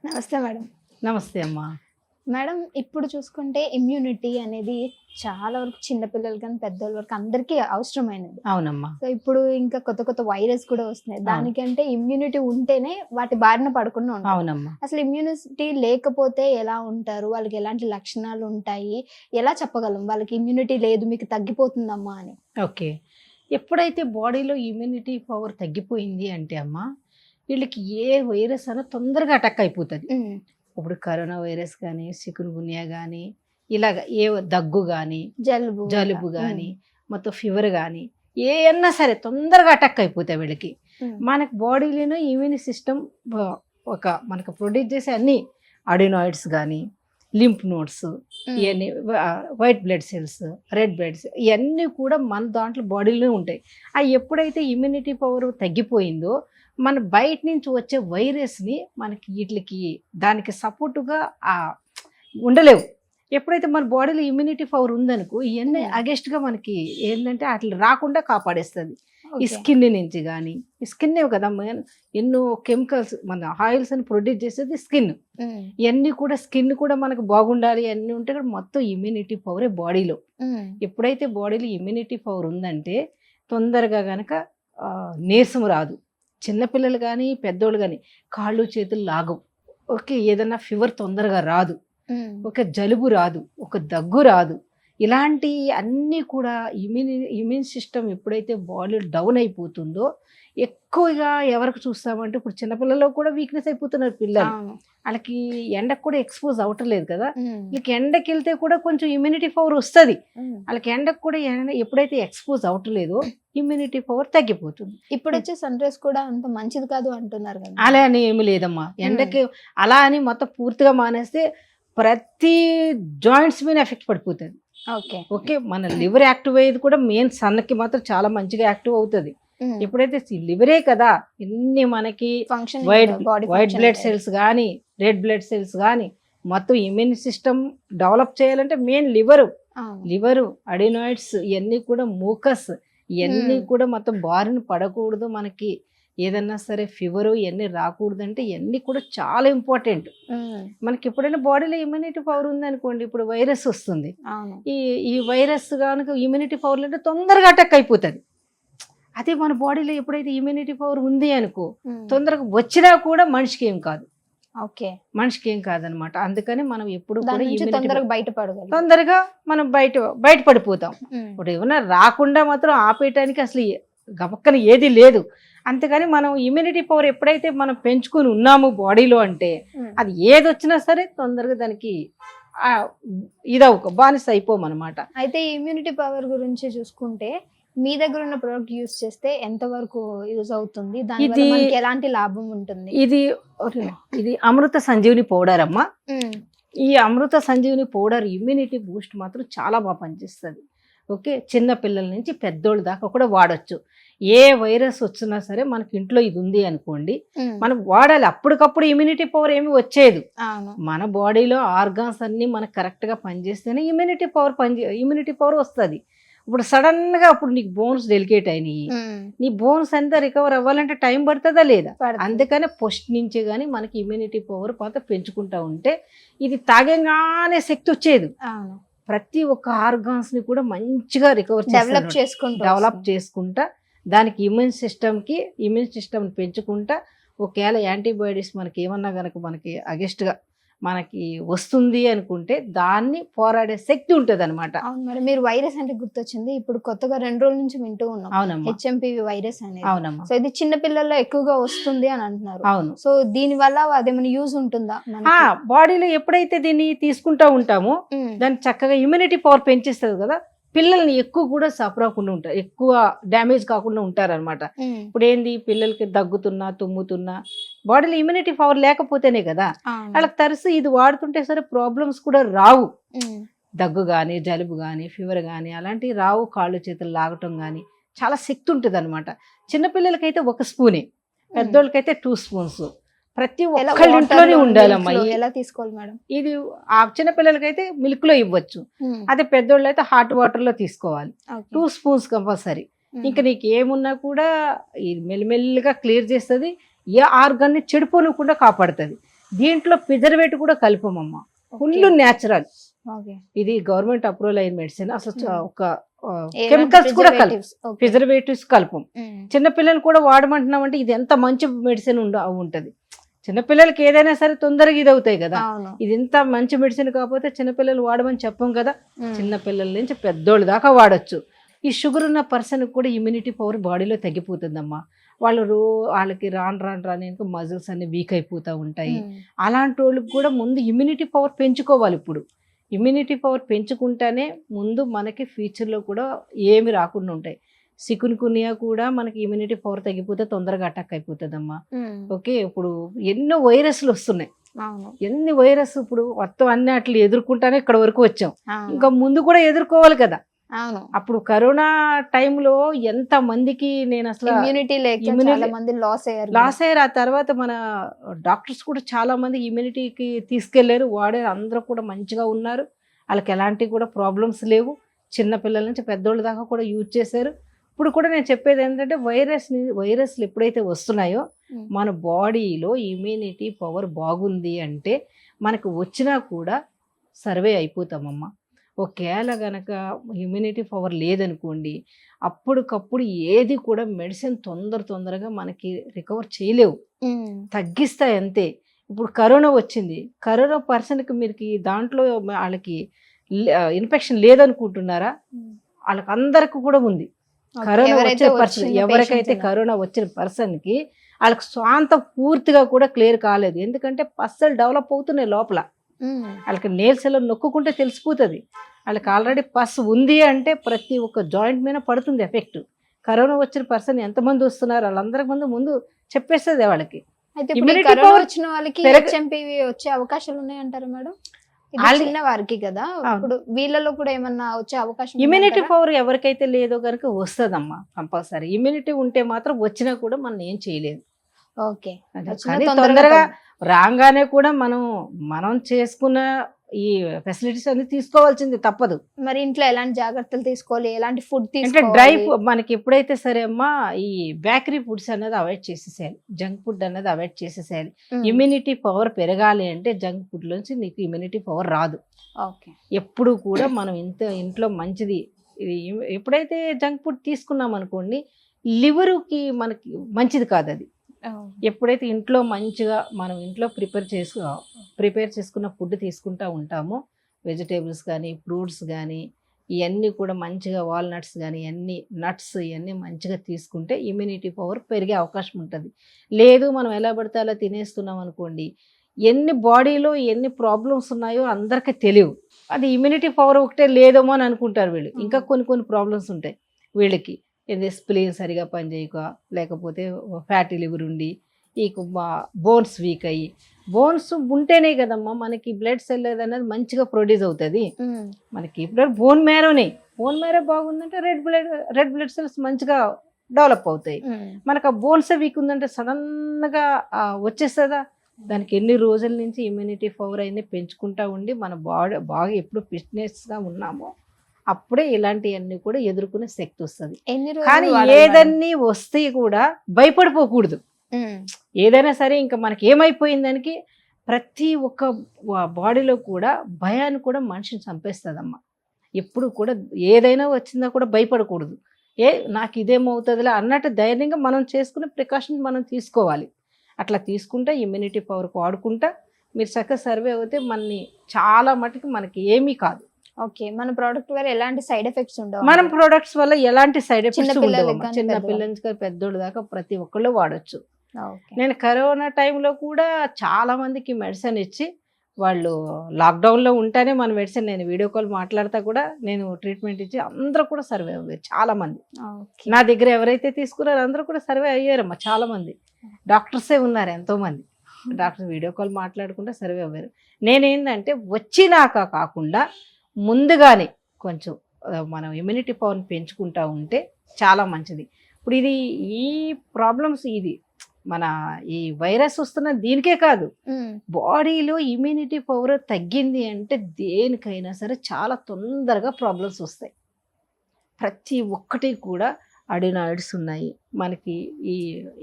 నమస్తే మేడం. నమస్తే అమ్మా. మేడం ఇప్పుడు చూసుకుంటే ఇమ్యూనిటీ అనేది చాలా వరకు చిన్న పిల్లలు కానీ పెద్దవాళ్ళ వరకు అందరికీ అవసరమైనది. అవునమ్మా. సో ఇప్పుడు ఇంకా కొత్త కొత్త వైరస్ కూడా వస్తున్నాయి. దానికంటే ఇమ్యూనిటీ ఉంటేనే వాటి బారిన పడకుండా ఉంటాం. అవునమ్మా. అసలు ఇమ్యూనిటీ లేకపోతే ఎలా ఉంటారు, వాళ్ళకి ఎలాంటి లక్షణాలు ఉంటాయి, ఎలా చెప్పగలం వాళ్ళకి ఇమ్యూనిటీ లేదు మీకు తగ్గిపోతుందమ్మా అని? ఓకే. ఎప్పుడైతే బాడీలో ఇమ్యూనిటీ పవర్ తగ్గిపోయింది అంటే అమ్మా, వీళ్ళకి ఏ వైరస్ అన్నా తొందరగా అటాక్ అయిపోతుంది. ఇప్పుడు కరోనా వైరస్ కానీ, చికున్గున్యా కానీ, ఇలాగ ఏ దగ్గు కానీ, జలుబు కానీ, మొత్తం ఫీవర్ కానీ ఏమన్నా సరే తొందరగా అటాక్ అయిపోతాయి వీళ్ళకి. మనకు బాడీలోనే ఇమ్యూని సిస్టమ్ మనకు ప్రొడ్యూస్ చేసే అన్ని అడినాయిడ్స్ కానీ, లింఫ్ నోడ్స్, ఇవన్నీ white blood cells, red blood cells, ఇవన్నీ కూడా మన దాంట్లో బాడీలోనే ఉంటాయి. అవి ఎప్పుడైతే ఇమ్యూనిటీ పవర్ తగ్గిపోయిందో మన బయట నుంచి వచ్చే వైరస్ని మనకి వీటికి దానికి సపోర్టుగా ఉండలేవు. ఎప్పుడైతే మన బాడీలో ఇమ్యూనిటీ పవర్ ఉందనుకో ఇవన్నీ అగెస్ట్గా మనకి ఏంటంటే అట్లా రాకుండా కాపాడేస్తుంది. ఈ స్కిన్ నుంచి కానీ, ఈ స్కిన్నే కదా ఎన్నో కెమికల్స్ మన ఆయిల్స్ అని ప్రొడ్యూస్ చేసేది స్కిన్. ఇవన్నీ కూడా స్కిన్ కూడా మనకు బాగుండాలి అన్నీ ఉంటే కూడా మొత్తం ఇమ్యూనిటీ పవరే బాడీలో. ఎప్పుడైతే బాడీలో ఇమ్యూనిటీ పవర్ ఉందంటే తొందరగా కనుక నీరసం రాదు. చిన్నపిల్లలు కానీ పెద్దోళ్ళు కానీ కాళ్ళు చేతులు లాగవు. ఓకే, ఏదన్నా ఫీవర్ తొందరగా రాదు, ఒక జలుబు రాదు, ఒక దగ్గు రాదు. ఇలాంటి అన్నీ కూడా ఇమ్యూన్ సిస్టమ్ ఎప్పుడైతే బాడీ డౌన్ అయిపోతుందో ఎక్కువగా ఎవరికి చూస్తామంటే ఇప్పుడు చిన్నపిల్లల్లో కూడా వీక్నెస్ అయిపోతున్నారు పిల్లలు. వాళ్ళకి ఎండకు కూడా ఎక్స్పోజ్ అవటలేదు కదా. వీళ్ళకి ఎండకి వెళ్తే కూడా కొంచెం ఇమ్యూనిటీ పవర్ వస్తుంది. వాళ్ళకి ఎండకు కూడా ఎప్పుడైతే ఎక్స్పోజ్ అవటలేదో ఇమ్యూనిటీ పవర్ తగ్గిపోతుంది. ఇప్పుడు వచ్చే సన్ రైజ్ కూడా అంత మంచిది కాదు అంటున్నారు కదా. అలా అని ఏమి లేదమ్మా. ఎండకి అలా అని మొత్తం పూర్తిగా మానేస్తే ప్రతి జాయింట్స్ మీద ఎఫెక్ట్ పడిపోతుంది. ఓకే, మన లివర్ యాక్టివ్ అయ్యేది కూడా మెయిన్ సన్నకి మాత్రం చాలా మంచిగా యాక్టివ్ అవుతుంది. ఎప్పుడైతే లివరే కదా ఎన్ని మనకి వైట్ బ్లడ్ సెల్స్ కానీ, రెడ్ బ్లడ్ సెల్స్ కానీ మొత్తం ఇమ్యూన్ సిస్టమ్ డెవలప్ చేయాలంటే మెయిన్ లివరు, అడినాయిడ్స్, ఇవన్నీ కూడా మూకస్, ఇవన్నీ కూడా మొత్తం బారిన పడకూడదు. మనకి ఏదన్నా సరే ఫీవరు ఇవన్నీ రాకూడదు అంటే ఇవన్నీ కూడా చాలా ఇంపార్టెంట్. మనకి ఎప్పుడైనా బాడీలో ఇమ్యూనిటీ పవర్ ఉంది అనుకోండి, ఇప్పుడు వైరస్ వస్తుంది, ఈ వైరస్ కనుక ఇమ్యూనిటీ పవర్ అంటే తొందరగా అటాక్ అయిపోతుంది. అదే మన బాడీలో ఎప్పుడైతే ఇమ్యూనిటీ పవర్ ఉంది అనుకో తొందరగా వచ్చినా కూడా మనిషికి ఏం కాదు. మనిషికి ఏం కాదనమాట. అందుకని మనం ఎప్పుడు తొందరగా మనం బయటపడిపోతాం. ఇప్పుడు ఏమన్నా రాకుండా మాత్రం ఆపేయటానికి అసలు గబక్కన ఏది లేదు. అంతేగాని మనం ఇమ్యూనిటీ పవర్ ఎప్పుడైతే మనం పెంచుకుని ఉన్నాము బాడీలో అంటే అది ఏది వచ్చినా సరే తొందరగా దానికి బానిస అయిపోమన్నమాట. అయితే ఇమ్యూనిటీ పవర్ గురించి చూసుకుంటే మీ దగ్గర ఉన్న ప్రోడక్ట్ యూజ్ చేస్తే ఎంత వరకు యూజ్ అవుతుంది, దానివల్ల మనకి ఎలాంటి లాభం ఉంటుంది? ఇది అమృత సంజీవిని పౌడర్ అమ్మా. ఈ అమృత సంజీవిని పౌడర్ ఇమ్యూనిటీ బూస్ట్ మాత్రం చాలా బాగా పనిచేస్తుంది. ఓకే, చిన్న పిల్లల నుంచి పెద్దోళ్ళ దాకా కూడా వాడచ్చు. ఏ వైరస్ వచ్చినా సరే మనకి ఇంట్లో ఇది ఉంది అనుకోండి, మనం వాడాలి. అప్పటికప్పుడు ఇమ్యూనిటీ పవర్ ఏమి వచ్చేది. మన బాడీలో ఆర్గాన్స్ అన్ని మనకు కరెక్ట్ గా పనిచేస్తేనే ఇమ్యూనిటీ పవర్ వస్తుంది. ఇప్పుడు సడన్ గా అప్పుడు నీకు బోన్స్ డెలికేట్ అయినాయి, నీ బోన్స్ అంతా రికవర్ అవ్వాలంటే టైం పడుతుందా లేదా? అందుకనే ఫస్ట్ నుంచే గానీ మనకి ఇమ్యూనిటీ పవర్ కొంత పెంచుకుంటా ఉంటే ఇది తాగంగానే శక్తి వచ్చేది. ప్రతి ఒక్క ఆర్గాన్స్ ని కూడా మంచిగా డెవలప్ చేసుకుంటా దానికి ఇమ్యూన్ సిస్టమ్ పెంచుకుంటా ఒకవేళ యాంటీబయాటిక్స్ మనకి ఏమన్నా కనుక మనకి అగెస్ట్గా మనకి వస్తుంది అనుకుంటే దాన్ని పోరాడే శక్తి ఉంటుంది అనమాట. మరి మీరు వైరస్ అంటే గుర్తొచ్చింది, ఇప్పుడు కొత్తగా 2 రోజుల నుంచి వింటూ ఉన్నాం హెచ్ఎంపివి వైరస్ అనేది. అవునమ్మా. సో ఇది చిన్న పిల్లల్లో ఎక్కువగా వస్తుంది అని అంటున్నారు. అవును. సో దీని వల్ల అదేమైనా యూజ్ ఉంటుందా? బాడీలో ఎప్పుడైతే దీన్ని తీసుకుంటా ఉంటామో దాన్ని చక్కగా ఇమ్యూనిటీ పవర్ పెంచేస్తుంది కదా, పిల్లల్ని ఎక్కువ కూడా సఫర్ అవ్వకుండా ఉంటారు, ఎక్కువ డ్యామేజ్ కాకుండా ఉంటారనమాట. ఇప్పుడు ఏంది పిల్లలకి దగ్గుతున్నా తుమ్ముతున్నా బాడీలో ఇమ్యూనిటీ పవర్ లేకపోతేనే కదా వాళ్ళకి తరచు ఇది వాడుతుంటే సరే ప్రాబ్లమ్స్ కూడా రావు. దగ్గు కానీ, జలుబు కానీ, ఫీవర్ కానీ అలాంటివి రావు. కాళ్ళు చేతులు లాగటం కానీ చాలా శక్తి ఉంటుంది అనమాట. చిన్నపిల్లలకైతే 1 స్పూనే, పెద్దోళ్ళకైతే 2 స్పూన్స్ ప్రతి ఒక్కళ్ళ ఇంట్లోనే ఉండాలమ్మా. ఎలా తీసుకోవాలి మేడం? ఇది ఆ చిన్న పిల్లలకైతే మిల్క్ లో ఇవ్వచ్చు, అదే పెద్దోళ్ళు అయితే హాట్ వాటర్ లో తీసుకోవాలి. 2 స్పూన్స్ కంపల్సరీ. ఇంకా నీకు ఏమున్నా కూడా ఇది మెల్లిమెల్లిగా క్లియర్ చేస్తుంది, ఏ ఆర్గాన్ని చెడిపోనివ్వకుండా కాపాడుతుంది. దీంట్లో ప్రిజర్వేటివ్ కూడా కలిపమమ్మా, ఫుల్ న్యాచురల్. ఓకే. ఇది గవర్నమెంట్ అప్రూవల్ అయిన మెడిసిన్. అసలు ఒక ఏమైనా కెమికల్స్ కూడా కలుపు, preservatives. ఓకే. ప్రిజర్వేటివ్స్ కలుపం. చిన్నపిల్లలు కూడా వాడమంటున్నామంటే ఇది ఎంత మంచి మెడిసిన్ ఉంటది. చిన్నపిల్లలకి ఏదైనా సరే తొందరగా ఇది అవుతాయి కదా, అవును. ఇది ఇంత మంచి మెడిసిన్ కాకపోతే చిన్నపిల్లలు వాడమని చెప్పం కదా. చిన్నపిల్లల నుంచి పెద్దోళ్ళ దాకా వాడచ్చు. ఈ షుగర్ ఉన్న పర్సన్కి కూడా ఇమ్యూనిటీ పవర్ బాడీలో తగ్గిపోతుందమ్మా. వాళ్ళకి రాను మజిల్స్ అన్ని వీక్ అయిపోతూ ఉంటాయి. అలాంటి వాళ్ళకి కూడా ముందు ఇమ్యూనిటీ పవర్ పెంచుకోవాలి. ఇప్పుడు ఇమ్యూనిటీ పవర్ పెంచుకుంటేనే ముందు మనకి ఫ్యూచర్లో కూడా ఏమి రాకుండా ఉంటాయి. సికున్గున్యా కూడా మనకి ఇమ్యూనిటీ పవర్ తగ్గిపోతే తొందరగా అటాక్ అయిపోతుందమ్మా. ఓకే, ఇప్పుడు ఎన్నో వైరస్లు వస్తున్నాయి. ఎన్ని వైరస్ ఇప్పుడు మొత్తం అన్ని అట్లా ఎదుర్కొంటానే ఇక్కడ వరకు వచ్చాం. ఇంకా ముందు కూడా ఎదుర్కోవాలి కదా. అప్పుడు కరోనా టైంలో ఎంత మందికి నేను అసలు ఇమ్యూనిటీ లాస్ అయ్యారు. ఆ తర్వాత మన డాక్టర్స్ కూడా చాలా మంది ఇమ్యూనిటీకి తీసుకెళ్లారు, వాడారు. అందరూ కూడా మంచిగా ఉన్నారు. వాళ్ళకి ఎలాంటి కూడా ప్రాబ్లమ్స్ లేవు. చిన్న పిల్లల నుంచి పెద్దోళ్ళ దాకా కూడా యూజ్ చేశారు. ఇప్పుడు కూడా నేను చెప్పేది ఏంటంటే వైరస్లు ఎప్పుడైతే వస్తున్నాయో మన బాడీలో ఇమ్యూనిటీ పవర్ బాగుంది అంటే మనకు వచ్చినా కూడా సర్వే అయిపోతామమ్మా. ఒకవేళ గనక ఇమ్యూనిటీ పవర్ లేదనుకోండి, అప్పటికప్పుడు ఏది కూడా మెడిసిన్ తొందరగా మనకి రికవర్ చేయలేవు, తగ్గిస్తాయి అంతే. ఇప్పుడు కరోనా వచ్చింది, కరోనా పర్సన్కి మీరు దాంట్లో వాళ్ళకి ఇన్ఫెక్షన్ లేదనుకుంటున్నారా? వాళ్ళకి అందరికి కూడా ఉంది. కరోనా వచ్చిన పర్సన్ ఎవరికైతే కరోనా వచ్చిన పర్సన్కి వాళ్ళకి స్వాంతం పూర్తిగా కూడా క్లియర్ కాలేదు. ఎందుకంటే అస్సలు డెవలప్ అవుతున్నాయి లోపల. వాళ్ళకి నేల్స్ ఎలా నొక్కుంటే తెలిసిపోతుంది. వాళ్ళకి ఆల్రెడీ పస్ ఉంది అంటే ప్రతి ఒక్క జాయింట్ మీద పడుతుంది ఎఫెక్ట్. కరోనా వచ్చిన పర్సన్ ఎంతమంది వస్తున్నారు వాళ్ళందరికి ముందు చెప్పేస్తుంది వాళ్ళకి. ఇమ్యూనిటీ పవర్ వచ్చిన వాళ్ళకి హెచ్ఎంపీవీ వచ్చే అవకాశాలు ఉన్నాయంటారు మేడం? చిన్న వారికి కదా, ఇప్పుడు వీళ్ళలో కూడా ఏమన్నా వచ్చే అవకాశం? ఇమ్యూనిటీ పవర్ ఎవరికైతే లేదో కనుక వస్తుందమ్మా కంపల్సరీ. ఇమ్యూనిటీ ఉంటే మాత్రం వచ్చినా కూడా మనం ఏం చేయలేదు. ఓకే, తొందరగా రాగానే కూడా మనం చేసుకున్న ఈ ఫెసిలిటీస్ అన్ని తీసుకోవాల్సింది తప్పదు. మరి ఇంట్లో ఎలాంటి జాగ్రత్తలు తీసుకోవాలి, ఎలాంటి ఫుడ్ తీసుకోవాలి? డ్రై మనకి ఎప్పుడైతే సరే అమ్మా ఈ బేకరీ ఫుడ్స్ అనేది అవాయిడ్ చేసేసేయాలి, జంక్ ఫుడ్ అనేది అవాయిడ్ చేసేసేయాలి. ఇమ్యూనిటీ పవర్ పెరగాలి అంటే జంక్ ఫుడ్ నుంచి నీకు ఇమ్యూనిటీ పవర్ రాదు. ఓకే, ఎప్పుడు కూడా మనం ఇంట్లో మంచిది. ఎప్పుడైతే జంక్ ఫుడ్ తీసుకున్నాం అనుకోండి, లివర్కి మనకి మంచిది కాదు అది. ఎప్పుడైతే ఇంట్లో మంచిగా మనం ఇంట్లో ప్రిపేర్ చేసుకున్న ఫుడ్ తీసుకుంటూ ఉంటామో, వెజిటేబుల్స్ కానీ ఫ్రూట్స్ కానీ ఇవన్నీ కూడా మంచిగా, వాల్నట్స్ కానీ నట్స్ ఇవన్నీ మంచిగా తీసుకుంటే ఇమ్యూనిటీ పవర్ పెరిగే అవకాశం ఉంటుంది. లేదు మనం ఎలా పడితే అలా తినేస్తున్నాం అనుకోండి, బాడీలో ఎన్ని ప్రాబ్లమ్స్ ఉన్నాయో అందరికీ తెలియవు. అది ఇమ్యూనిటీ పవర్ ఒకటే లేదేమో అని అనుకుంటారు వీళ్ళు. ఇంకా కొన్ని ప్రాబ్లమ్స్ ఉంటాయి వీళ్ళకి. స్ప్లీన్ సరిగా పనిచేయక, లేకపోతే ఫ్యాటీ లివర్ ఉండి, ఈ బోన్స్ వీక్ అయ్యి, బోన్స్ ఉంటేనే కదమ్మా మనకి బ్లడ్ సెల్ అనేది మంచిగా ప్రొడ్యూస్ అవుతుంది. మనకి ఇప్పుడు బోన్ మ్యారో బాగుందంటే రెడ్ బ్లడ్ సెల్స్ మంచిగా డెవలప్ అవుతాయి. మనకు ఆ బోన్స్ వీక్ ఉందంటే సడన్గా వచ్చేస్తుందా? దానికి ఎన్ని రోజుల నుంచి ఇమ్యూనిటీ పవర్ అయినా పెంచుకుంటా ఉండి మన బాడీ బాగా ఎప్పుడు ఫిట్నెస్గా ఉన్నామో అప్పుడే ఇలాంటివన్నీ కూడా ఎదుర్కొనే శక్తి వస్తుంది. కానీ ఏదన్నీ వస్తే కూడా భయపడిపోకూడదు. ఏదైనా సరే ఇంకా మనకి ఏమైపోయిందానికి ప్రతి ఒక్క బాడీలో కూడా భయాన్ని కూడా మనిషిని చంపేస్తుందమ్మా. ఎప్పుడు కూడా ఏదైనా వచ్చిందా కూడా భయపడకూడదు. నాకు ఇదేమవుతుందిలే అన్నట్టు ధైర్యంగా మనం చేసుకునే ప్రికాషన్ మనం తీసుకోవాలి. అట్లా తీసుకుంటే ఇమ్యూనిటీ పవర్కి వాడుకుంటా మీరు చక్కగా సర్వే అవుతే చాలా మటుకు మనకి ఏమీ కాదు. ఓకే, మన ప్రోడక్ట్ వల్ల ఎలాంటి సైడ్ ఎఫెక్ట్స్ ఉండవు? మన ప్రొడక్ట్స్ వల్ల ఎలాంటి సైడ్ ఎఫెక్ట్స్ ఉండవు. చిన్న పిల్లల నుంచి పెద్దోళ్ళ దాకా ప్రతి ఒక్కళ్ళు వాడచ్చు. నేను కరోనా టైంలో కూడా చాలా మందికి మెడిసిన్ ఇచ్చి, వాళ్ళు లాక్డౌన్లో ఉంటానే మన మెడిసిన్ నేను వీడియో కాల్ మాట్లాడతా కూడా నేను ట్రీట్మెంట్ ఇచ్చి అందరూ కూడా సర్వే అయ్యారు. చాలా మంది నా దగ్గర ఎవరైతే తీసుకున్నారో అందరూ కూడా సర్వే అయ్యారమ్మా. చాలా మంది డాక్టర్సే ఉన్నారు, ఎంతోమంది డాక్టర్స్ వీడియో కాల్ మాట్లాడుకుంటే సర్వే అయ్యారు. నేనేంటంటే వచ్చినాక కాకుండా ముందుగానే కొంచెం మనం ఇమ్యూనిటీ పవర్ని పెంచుకుంటూ ఉంటే చాలా మంచిది. ఇప్పుడు ఈ ప్రాబ్లమ్స్ మన ఈ వైరస్ వస్తున్న దీనికే కాదు, బాడీలో ఇమ్యూనిటీ పవర్ తగ్గింది అంటే దేనికైనా సరే చాలా తొందరగా ప్రాబ్లమ్స్ వస్తాయి. ప్రతి ఒక్కటి కూడా అడినాయిడ్స్ ఉన్నాయి మనకి.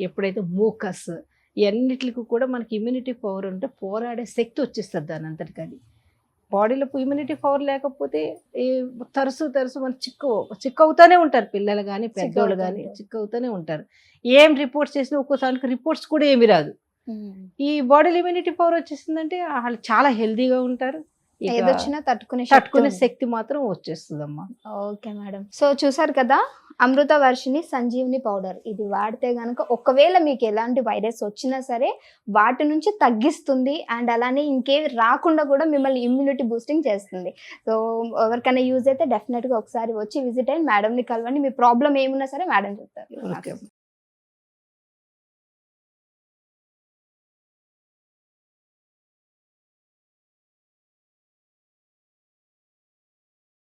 ఎప్పుడైతే మూకస్ ఇవన్నిటికి కూడా మనకి ఇమ్యూనిటీ పవర్ ఉంటే పోరాడే శక్తి వచ్చేస్తుంది దాని అంతటికి. అది బాడీలో ఇమ్యూనిటీ పవర్ లేకపోతే ఈ తరచు మన చిక్కు అవుతూనే ఉంటారు పిల్లలు కానీ పెద్దోళ్ళు కానీ చిక్కు అవుతూనే ఉంటారు. ఏం రిపోర్ట్స్ చేసినా ఒక్కోసారికి రిపోర్ట్స్ కూడా ఏమి రాదు. ఈ బాడీలో ఇమ్యూనిటీ పవర్ వచ్చేసిందంటే వాళ్ళు చాలా హెల్దీగా ఉంటారు, ఏదొచ్చినా తట్టుకునే శక్తి మాత్రం వచ్చేస్తుందమ్మా. Okay madam. సో చూసారు కదా అమృత వర్షిణి సంజీవని పౌడర్, ఇది వాడితే గనుక ఒకవేళ మీకు ఎలాంటి వైరస్ వచ్చినా సరే వాటి నుంచి తగ్గిస్తుంది, అండ్ అలానే ఇంకేవి రాకుండా కూడా మిమ్మల్ని ఇమ్యూనిటీ బూస్టింగ్ చేస్తుంది. సో ఎవరికైనా యూజ్ అయితే డెఫినెట్ గా ఒకసారి వచ్చి విజిట్ అయ్యి మేడం ని కలవండి. మీ ప్రాబ్లం ఏమున్నా సరే మేడం చెప్తారు.